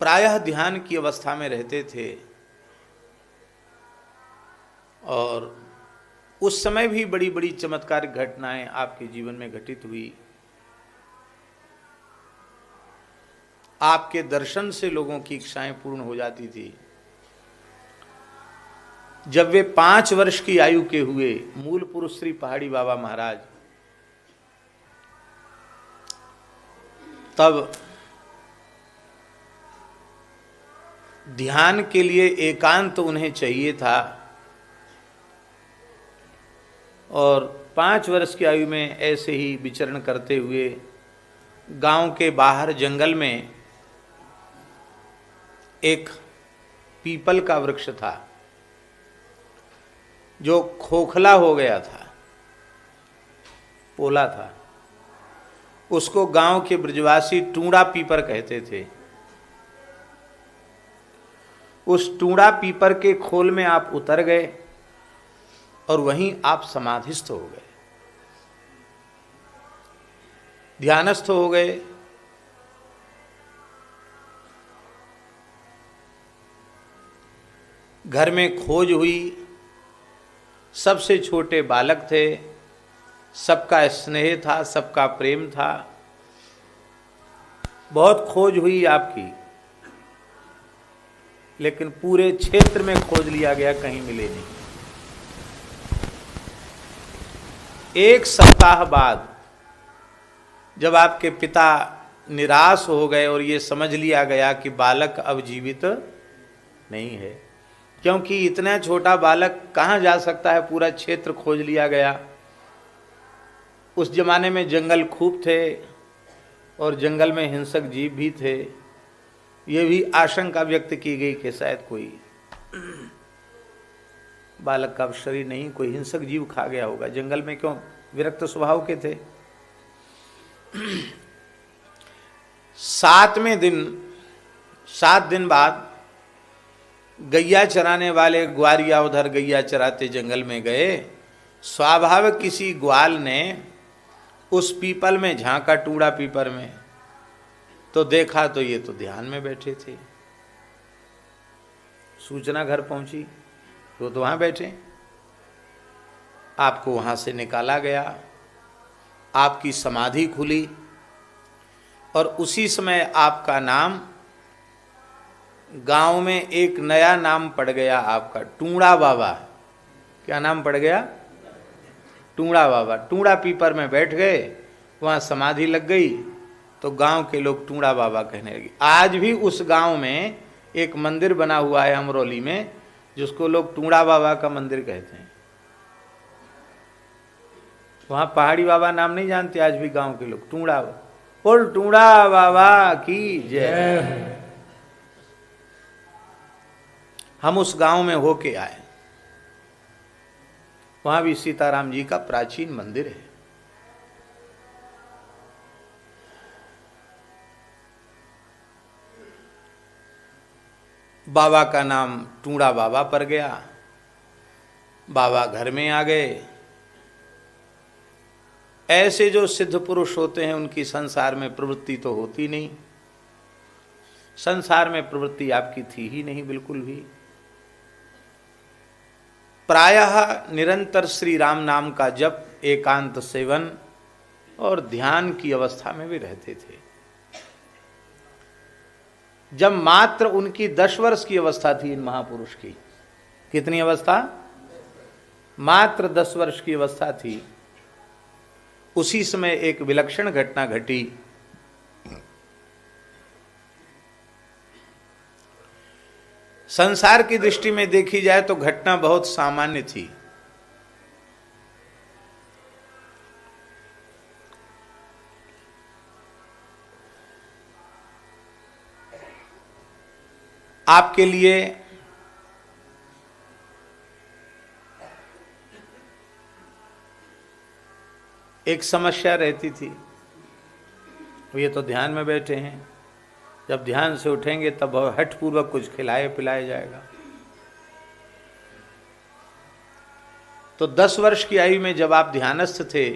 प्रायः ध्यान की अवस्था में रहते थे और उस समय भी बड़ी बड़ी चमत्कारिक घटनाएं आपके जीवन में घटित हुई। आपके दर्शन से लोगों की इच्छाएं पूर्ण हो जाती थी। जब वे 5 वर्ष की आयु के हुए, मूल पुरुष श्री पहाड़ी बाबा महाराज, तब ध्यान के लिए एकांत उन्हें चाहिए था और 5 वर्ष की आयु में ऐसे ही विचरण करते हुए गांव के बाहर जंगल में एक पीपल का वृक्ष था जो खोखला हो गया था, पोला था। उसको गांव के ब्रजवासी टूड़ा पीपर कहते थे। उस टूड़ा पीपर के खोल में आप उतर गए और वहीं आप समाधिस्थ हो गए, ध्यानस्थ हो गए। घर में खोज हुई, सबसे छोटे बालक थे, सबका स्नेह था, सबका प्रेम था। बहुत खोज हुई आपकी, लेकिन पूरे क्षेत्र में खोज लिया गया, कहीं मिले नहीं। 1 सप्ताह बाद जब आपके पिता निराश हो गए और ये समझ लिया गया कि बालक अब जीवित नहीं है, क्योंकि इतना छोटा बालक कहाँ जा सकता है, पूरा क्षेत्र खोज लिया गया। उस जमाने में जंगल खूब थे और जंगल में हिंसक जीव भी थे। ये भी आशंका व्यक्त की गई कि शायद कोई बालक का शरीर नहीं, कोई हिंसक जीव खा गया होगा। जंगल में क्यों, विरक्त स्वभाव के थे। 7 दिन बाद गैया चराने वाले ग्वारिया उधर गैया चराते जंगल में गए। स्वाभाविक किसी ग्वाल ने उस पीपल में झांका, टूड़ा पीपर में, तो देखा तो ये तो ध्यान में बैठे थे। सूचना घर पहुंची, वो तो वहां बैठे। आपको वहां से निकाला गया, आपकी समाधि खुली और उसी समय आपका नाम, गांव में एक नया नाम पड़ गया आपका, टूड़ा बाबा। क्या नाम पड़ गया? टूड़ा बाबा। टूड़ा पीपर में बैठ गए, वहाँ समाधि लग गई तो गांव के लोग टूड़ा बाबा कहने लगे। आज भी उस गांव में एक मंदिर बना हुआ है अमरोली में, जिसको लोग टूड़ा बाबा का मंदिर कहते हैं। वहाँ पहाड़ी बाबा नाम नहीं जानते आज भी गांव के लोग। टूड़ा, बोल टूड़ा बाबा की जय। हम उस गांव में होके आए, वहां भी सीताराम जी का प्राचीन मंदिर है। बाबा का नाम टूड़ा बाबा पड़ गया। बाबा घर में आ गए। ऐसे जो सिद्ध पुरुष होते हैं उनकी संसार में प्रवृत्ति तो होती नहीं। संसार में प्रवृत्ति आपकी थी ही नहीं बिल्कुल भी। प्रायः निरंतर श्री राम नाम का जप, एकांत सेवन और ध्यान की अवस्था में भी रहते थे। जब मात्र उनकी 10 वर्ष की अवस्था थी इन महापुरुष की, कितनी अवस्था? मात्र 10 वर्ष की अवस्था थी। उसी समय एक विलक्षण घटना घटी। संसार की दृष्टि में देखी जाए तो घटना बहुत सामान्य थी। आपके लिए एक समस्या रहती थी। ये तो ध्यान में बैठे हैं, जब ध्यान से उठेंगे तब हठपूर्वक कुछ खिलाए पिलाया जाएगा। तो 10 वर्ष की आयु में जब आप ध्यानस्थ थे,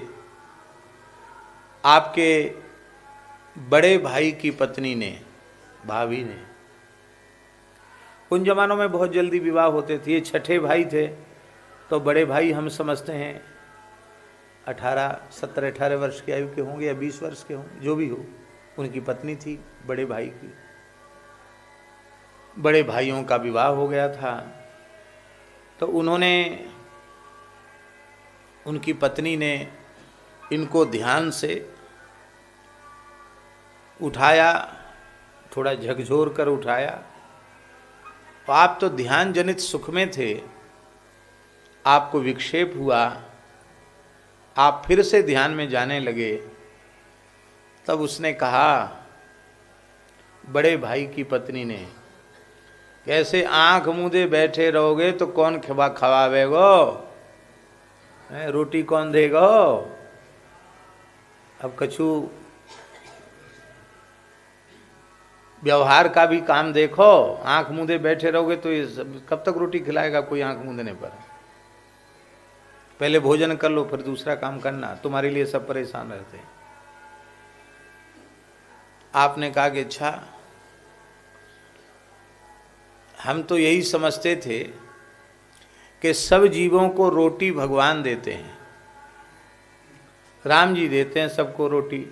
आपके बड़े भाई की पत्नी ने, भाभी ने उन जमानों में बहुत जल्दी विवाह होते थे। ये छठे भाई थे, तो बड़े भाई हम समझते हैं 17-18 वर्ष की आयु के होंगे या 20 वर्ष के होंगे, जो भी हो। उनकी पत्नी थी बड़े भाई की। बड़े भाइयों का विवाह हो गया था, तो उनकी पत्नी ने इनको ध्यान से उठाया, थोड़ा झकझोर कर उठाया। तो आप तो ध्यान जनित सुख में थे, आपको विक्षेप हुआ, आप फिर से ध्यान में जाने लगे। तब उसने कहा, बड़े भाई की पत्नी ने, कैसे आंख मूंदे बैठे रहोगे तो कौन खवावेगो, रोटी कौन देगो। अब कछु व्यवहार का भी काम देखो। आंख मूंदे बैठे रहोगे तो ये कब तक रोटी खिलाएगा कोई आंख मूंदने पर। पहले भोजन कर लो फिर दूसरा काम करना, तुम्हारे लिए सब परेशान रहते हैं। आपने कहा कि अच्छा, हम तो यही समझते थे कि सब जीवों को रोटी भगवान देते हैं, राम जी देते हैं सबको रोटी,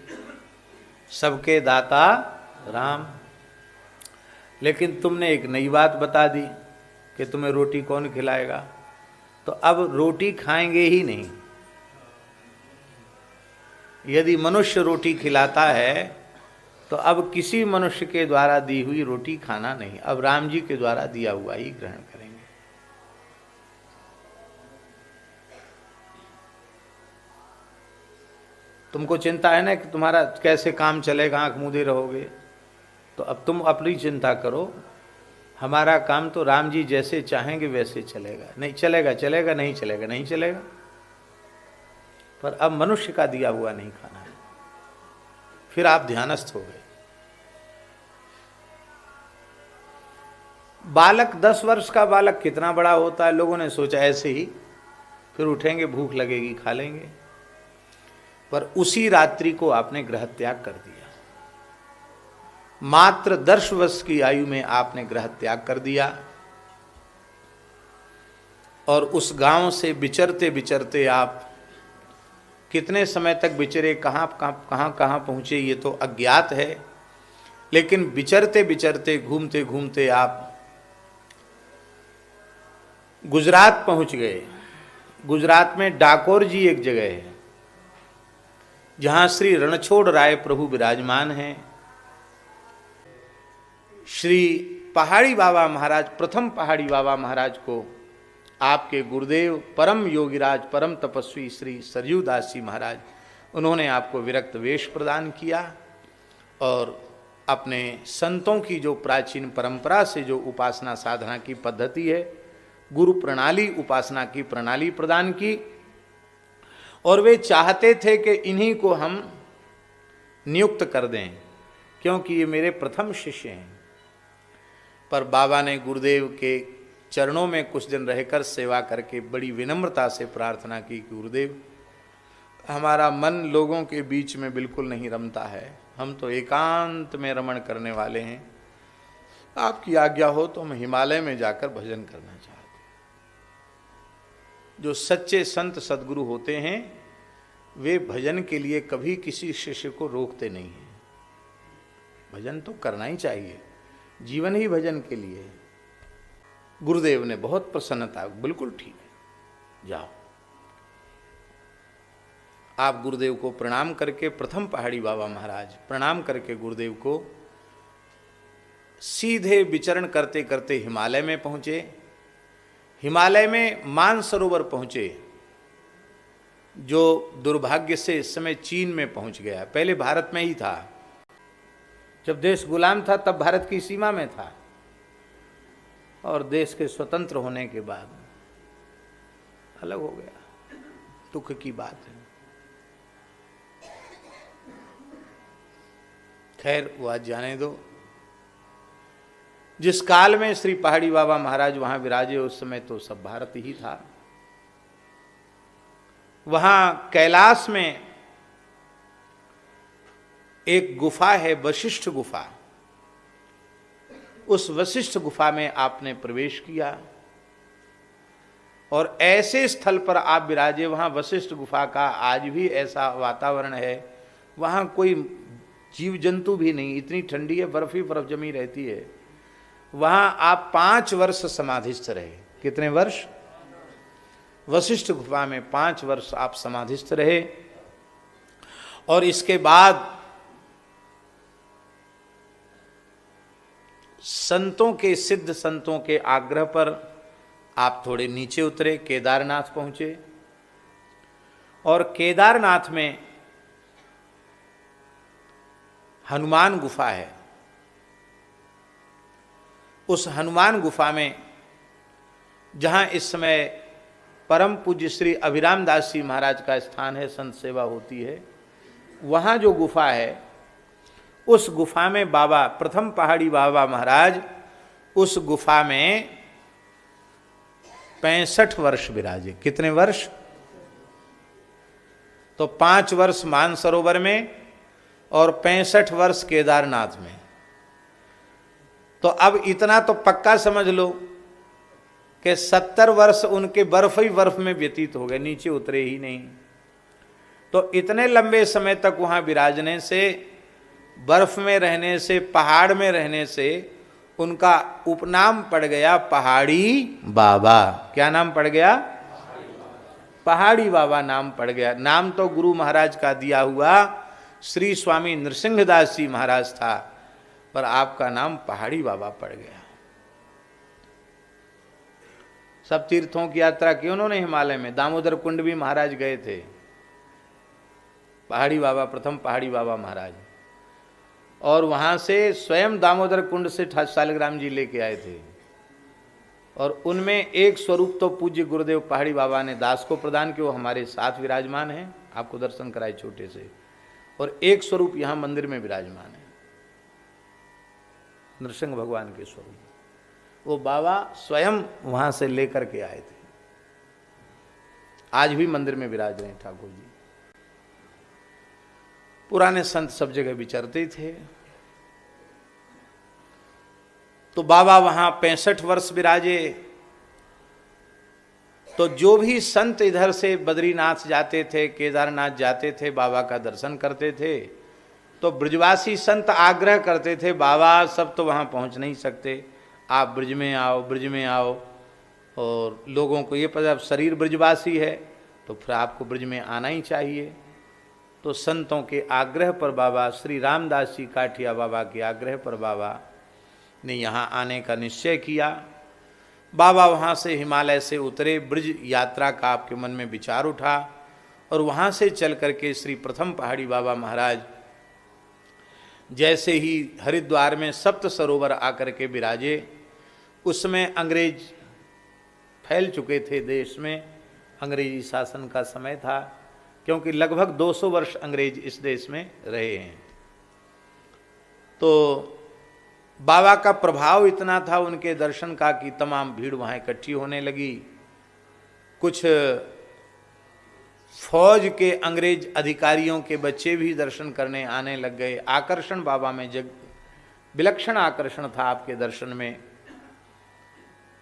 सबके दाता राम। लेकिन तुमने एक नई बात बता दी कि तुम्हें रोटी कौन खिलाएगा, तो अब रोटी खाएंगे ही नहीं। यदि मनुष्य रोटी खिलाता है तो अब किसी मनुष्य के द्वारा दी हुई रोटी खाना नहीं, अब राम जी के द्वारा दिया हुआ ही ग्रहण करेंगे। तुमको चिंता है ना कि तुम्हारा कैसे काम चलेगा, आंख मूंदे रहोगे, तो अब तुम अपनी चिंता करो। हमारा काम तो राम जी जैसे चाहेंगे वैसे चलेगा, नहीं चलेगा चलेगा, नहीं चलेगा नहीं चलेगा, पर अब मनुष्य का दिया हुआ नहीं खाना है। फिर आप ध्यानस्थ हो गए। बालक, 10 वर्ष का बालक कितना बड़ा होता है, लोगों ने सोचा ऐसे ही फिर उठेंगे, भूख लगेगी खा लेंगे, पर उसी रात्रि को आपने गृह त्याग कर दिया। मात्र 10 वर्ष की आयु में आपने गृह त्याग कर दिया और उस गांव से विचरते विचरते आप कितने समय तक विचरे, कहाँ पहुँचे ये तो अज्ञात है, लेकिन विचरते विचरते घूमते घूमते आप गुजरात पहुँच गए। गुजरात में डाकोर जी एक जगह है जहाँ श्री रणछोड़ राय प्रभु विराजमान हैं। श्री पहाड़ी बाबा महाराज, प्रथम पहाड़ी बाबा महाराज को आपके गुरुदेव परम योगीराज परम तपस्वी श्री सरयू दास जी महाराज, उन्होंने आपको विरक्त वेश प्रदान किया और अपने संतों की जो प्राचीन परंपरा से जो उपासना साधना की पद्धति है, गुरु प्रणाली उपासना की प्रणाली प्रदान की। और वे चाहते थे कि इन्हीं को हम नियुक्त कर दें, क्योंकि ये मेरे प्रथम शिष्य हैं। पर बाबा ने गुरुदेव के चरणों में कुछ दिन रहकर सेवा करके बड़ी विनम्रता से प्रार्थना की कि गुरुदेव, हमारा मन लोगों के बीच में बिल्कुल नहीं रमता है, हम तो एकांत में रमण करने वाले हैं, आपकी आज्ञा हो तो हम हिमालय में जाकर भजन करना चाहते हैं। जो सच्चे संत सद्गुरु होते हैं वे भजन के लिए कभी किसी शिष्य को रोकते नहीं हैं। भजन तो करना ही चाहिए, जीवन ही भजन के लिए है। गुरुदेव ने बहुत प्रसन्नता, बिल्कुल ठीक है, जाओ। आप गुरुदेव को प्रणाम करके, प्रथम पहाड़ी बाबा महाराज प्रणाम करके गुरुदेव को सीधे विचरण करते करते हिमालय में पहुंचे। हिमालय में मानसरोवर पहुंचे, जो दुर्भाग्य से इस समय चीन में पहुंच गया। पहले भारत में ही था, जब देश गुलाम था तब भारत की सीमा में था, और देश के स्वतंत्र होने के बाद अलग हो गया। दुख की बात है। खैर वो आज जाने दो। जिस काल में श्री पहाड़ी बाबा महाराज वहां विराजे उस समय तो सब भारत ही था। वहां कैलाश में एक गुफा है, वशिष्ठ गुफा। उस वशिष्ठ गुफा में आपने प्रवेश किया और ऐसे स्थल पर आप विराजे, वहाँ वशिष्ठ गुफा का आज भी ऐसा वातावरण है, वहाँ कोई जीव जंतु भी नहीं, इतनी ठंडी है, बर्फ ही बर्फ जमी रहती है। वहाँ आप 5 वर्ष समाधिस्थ रहे। कितने वर्ष? वशिष्ठ गुफा में 5 वर्ष आप समाधिस्थ रहे। और इसके बाद संतों के, सिद्ध संतों के आग्रह पर आप थोड़े नीचे उतरे, केदारनाथ पहुंचे। और केदारनाथ में हनुमान गुफा है। उस हनुमान गुफा में, जहां इस समय परम पूज्य श्री अभिराम दास जी महाराज का स्थान है, संत सेवा होती है, वहाँ जो गुफा है, उस गुफा में बाबा, प्रथम पहाड़ी बाबा महाराज उस गुफा में 65 वर्ष विराजे। कितने वर्ष? तो 5 वर्ष मानसरोवर में और 65 वर्ष केदारनाथ में। तो अब इतना तो पक्का समझ लो कि 70 वर्ष उनके बर्फ ही बर्फ में व्यतीत हो गए, नीचे उतरे ही नहीं। तो इतने लंबे समय तक वहां विराजने से, बर्फ में रहने से, पहाड़ में रहने से उनका उपनाम पड़ गया पहाड़ी बाबा। क्या नाम पड़ गया? पहाड़ी बाबा नाम पड़ गया। नाम तो गुरु महाराज का दिया हुआ श्री स्वामी नृसिंहदास जी महाराज था, पर आपका नाम पहाड़ी बाबा पड़ गया। सब तीर्थों की यात्रा की उन्होंने हिमालय में, दामोदर कुंड भी महाराज गए थे। पहाड़ी बाबा, प्रथम पहाड़ी बाबा महाराज, और वहां से स्वयं दामोदर कुंड से शालिग्राम जी लेके आए थे। और उनमें एक स्वरूप तो पूज्य गुरुदेव पहाड़ी बाबा ने दास को प्रदान किया, वो हमारे साथ विराजमान है, आपको दर्शन कराए छोटे से। और एक स्वरूप यहां मंदिर में विराजमान है, नृसिंह भगवान के स्वरूप, वो बाबा स्वयं वहां से लेकर के आए थे। आज भी मंदिर में विराज रहे हैं ठाकुर जी। पुराने संत सब जगह विचरते थे। तो बाबा वहां 65 वर्ष विराजे। तो जो भी संत इधर से बद्रीनाथ जाते थे, केदारनाथ जाते थे, बाबा का दर्शन करते थे, तो ब्रजवासी संत आग्रह करते थे, बाबा सब तो वहां पहुंच नहीं सकते, आप ब्रज में आओ, ब्रज में आओ। और लोगों को ये पता, शरीर ब्रजवासी है तो फिर आपको ब्रज में आना ही चाहिए। तो संतों के आग्रह पर बाबा, श्री रामदास जी काठिया बाबा के आग्रह पर बाबा ने यहाँ आने का निश्चय किया। बाबा वहाँ से हिमालय से उतरे, ब्रज यात्रा का आपके मन में विचार उठा, और वहाँ से चल करके श्री प्रथम पहाड़ी बाबा महाराज जैसे ही हरिद्वार में सप्त सरोवर आकर के विराजे, उसमें अंग्रेज फैल चुके थे देश में, अंग्रेजी शासन का समय था, क्योंकि लगभग 200 वर्ष अंग्रेज इस देश में रहे हैं। तो बाबा का प्रभाव इतना था उनके दर्शन का कि तमाम भीड़ वहाँ इकट्ठी होने लगी। कुछ फौज के अंग्रेज अधिकारियों के बच्चे भी दर्शन करने आने लग गए। आकर्षण बाबा में जग विलक्षण आकर्षण था आपके दर्शन में।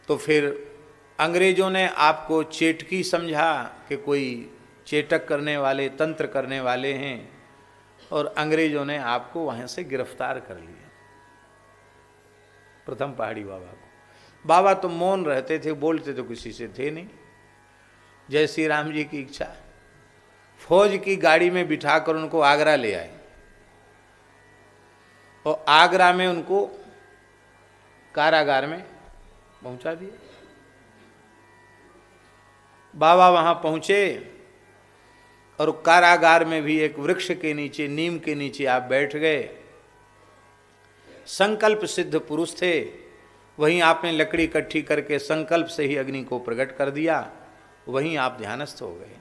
तो फिर अंग्रेजों ने आपको चेटकी समझा कि कोई चेटक करने वाले, तंत्र करने वाले हैं, और अंग्रेजों ने आपको वहाँ से गिरफ्तार कर लिया, प्रथम पहाड़ी बाबा को। बाबा तो मौन रहते थे, बोलते तो किसी से थे नहीं। जय श्री राम जी की इच्छा, फौज की गाड़ी में बिठाकर उनको आगरा ले आए, और आगरा में उनको कारागार में पहुंचा दिया। बाबा वहां पहुंचे और कारागार में भी एक वृक्ष के नीचे, नीम के नीचे आप बैठ गए। संकल्प सिद्ध पुरुष थे, वहीं आपने लकड़ी इकट्ठी करके संकल्प से ही अग्नि को प्रकट कर दिया, वहीं आप ध्यानस्थ हो गए।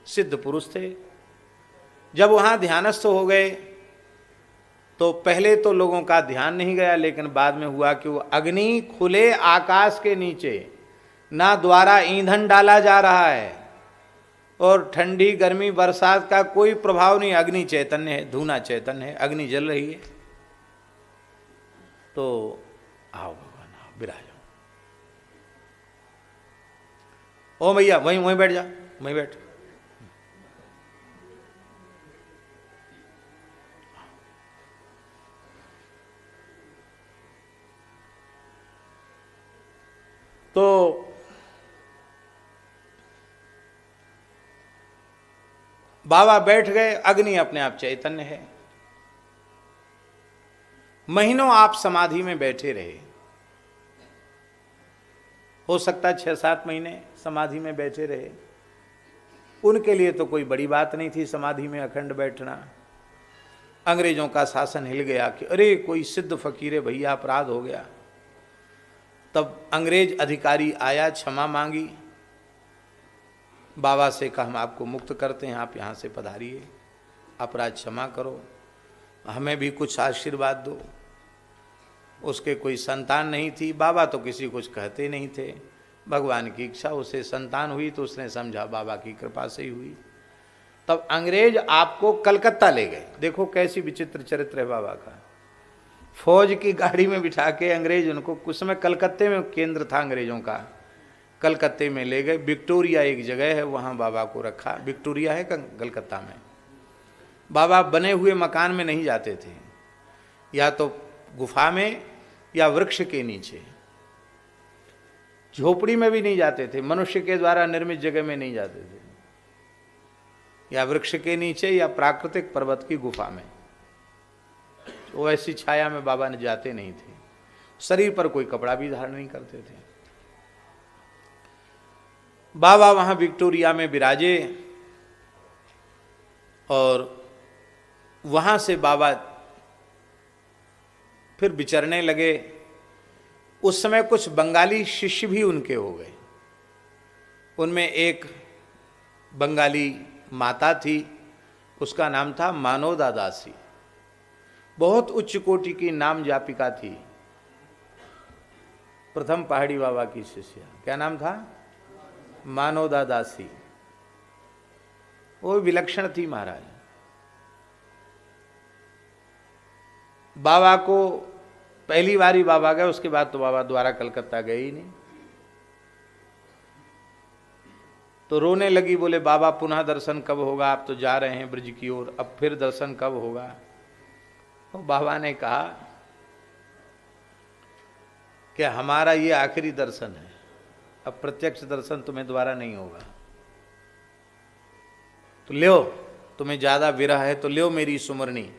सिद्ध पुरुष थे। जब वहां ध्यानस्थ हो गए तो पहले तो लोगों का ध्यान नहीं गया, लेकिन बाद में हुआ कि वो अग्नि खुले आकाश के नीचे, ना द्वारा ईंधन डाला जा रहा है और ठंडी गर्मी बरसात का कोई प्रभाव नहीं, अग्नि चैतन्य है, धूना चैतन्य है, अग्नि जल रही है। तो आओ भगवान, आओ विराजो। ओ भैया वहीं वहीं बैठ जा, वहीं बैठ। तो बाबा बैठ गए, अग्नि अपने आप चैतन्य है। महीनों आप समाधि में बैठे रहे, हो सकता है 6-7 महीने समाधि में बैठे रहे। उनके लिए तो कोई बड़ी बात नहीं थी समाधि में अखंड बैठना। अंग्रेजों का शासन हिल गया कि अरे कोई सिद्ध फकीर है भैया, अपराध हो गया। तब अंग्रेज अधिकारी आया, क्षमा मांगी, बाबा से कहा हम आपको मुक्त करते हैं, आप यहाँ से पधारिए, अपराध क्षमा करो, हमें भी कुछ आशीर्वाद दो। उसके कोई संतान नहीं थी, बाबा तो किसी कुछ कहते नहीं थे, भगवान की इच्छा, उसे संतान हुई तो उसने समझा बाबा की कृपा से ही हुई। तब अंग्रेज आपको कलकत्ता ले गए। देखो कैसी विचित्र चरित्र है बाबा का। फौज की गाड़ी में बिठा के अंग्रेज उनको, कुछ समय कलकत्ते में केंद्र था अंग्रेजों का, कलकत्ते में ले गए। विक्टोरिया एक जगह है, वहाँ बाबा को रखा। विक्टोरिया है कलकत्ता में। बाबा बने हुए मकान में नहीं जाते थे, या तो गुफा में या वृक्ष के नीचे, झोपड़ी में भी नहीं जाते थे, मनुष्य के द्वारा निर्मित जगह में नहीं जाते थे, या वृक्ष के नीचे या प्राकृतिक पर्वत की गुफा में। वो ऐसी छाया में बाबा ने जाते नहीं थे। शरीर पर कोई कपड़ा भी धारण नहीं करते थे। बाबा वहां विक्टोरिया में विराजे और वहां से बाबा फिर विचरने लगे। उस समय कुछ बंगाली शिष्य भी उनके हो गए। उनमें एक बंगाली माता थी, उसका नाम था मानोदा दासी। बहुत उच्च कोटि की नाम जापिका थी, प्रथम पहाड़ी बाबा की शिष्या। क्या नाम था? मानोदा दासी। वो विलक्षण थी महाराज। बाबा को पहली बार ही बाबा गए, उसके बाद तो बाबा द्वारा कलकत्ता गए ही नहीं। तो रोने लगी, बोले बाबा पुनः दर्शन कब होगा, आप तो जा रहे हैं ब्रज की ओर, अब फिर दर्शन कब होगा। तो बाबा ने कहा कि हमारा ये आखिरी दर्शन है, अब प्रत्यक्ष दर्शन तुम्हें दोबारा नहीं होगा। तो ल्यो, तुम्हें ज्यादा विरह है तो ल्यो मेरी सुमरनी,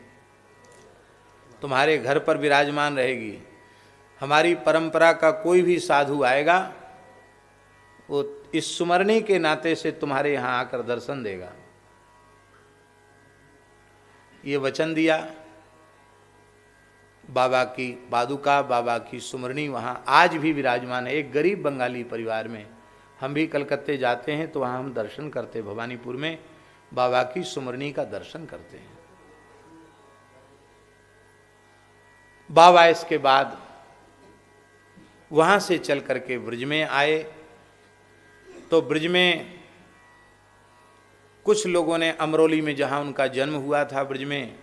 तुम्हारे घर पर विराजमान रहेगी। हमारी परंपरा का कोई भी साधु आएगा, वो इस सुमरनी के नाते से तुम्हारे यहां आकर दर्शन देगा। ये वचन दिया। बाबा की पादुका, बाबा की सुमरनी वहां आज भी विराजमान है। एक गरीब बंगाली परिवार में, हम भी कलकत्ते जाते हैं तो वहां हम दर्शन करते, भवानीपुर में बाबा की सुमरनी का दर्शन करते हैं। बाबा इसके बाद वहां से चल करके ब्रज में आए। तो ब्रज में कुछ लोगों ने अमरोली में, जहां उनका जन्म हुआ था ब्रज में,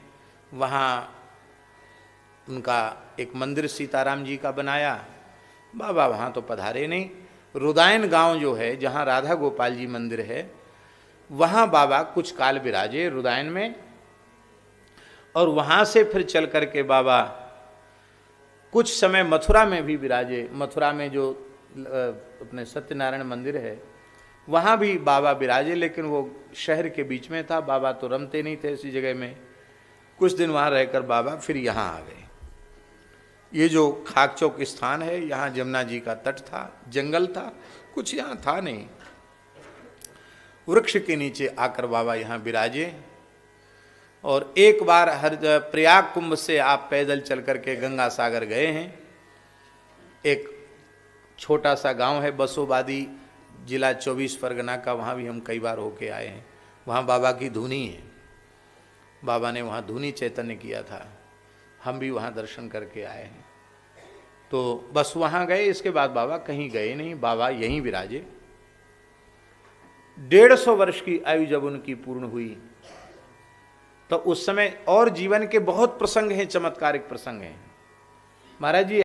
वहां उनका एक मंदिर सीताराम जी का बनाया। बाबा वहां तो पधारे नहीं। रुदायन गांव जो है, जहां राधा गोपाल जी मंदिर है, वहां बाबा कुछ काल विराजे रुदायन में। और वहां से फिर चल करके बाबा कुछ समय मथुरा में भी विराजे। मथुरा में जो अपने सत्यनारायण मंदिर है, वहाँ भी बाबा विराजे, लेकिन वो शहर के बीच में था। बाबा तो रमते नहीं थे ऐसी जगह में। कुछ दिन वहाँ रहकर बाबा फिर यहाँ आ गए। ये जो खाकचौक स्थान है, यहाँ जमुना जी का तट था, जंगल था, कुछ यहाँ था नहीं। वृक्ष के नीचे आकर बाबा यहाँ विराजे। और एक बार प्रयाग कुंभ से आप पैदल चल करके गंगा सागर गए हैं। एक छोटा सा गांव है बसोबादी, जिला 24 परगना का, वहाँ भी हम कई बार होके आए हैं। वहाँ बाबा की धुनी है, बाबा ने वहाँ धुनी चैतन्य किया था, हम भी वहाँ दर्शन करके आए हैं। तो बस वहाँ गए, इसके बाद बाबा कहीं गए नहीं, बाबा यहीं विराजे। 150 वर्ष की आयु जब उनकी पूर्ण हुई, तो उस समय और जीवन के बहुत प्रसंग हैं, चमत्कारिक प्रसंग हैं। महाराज जी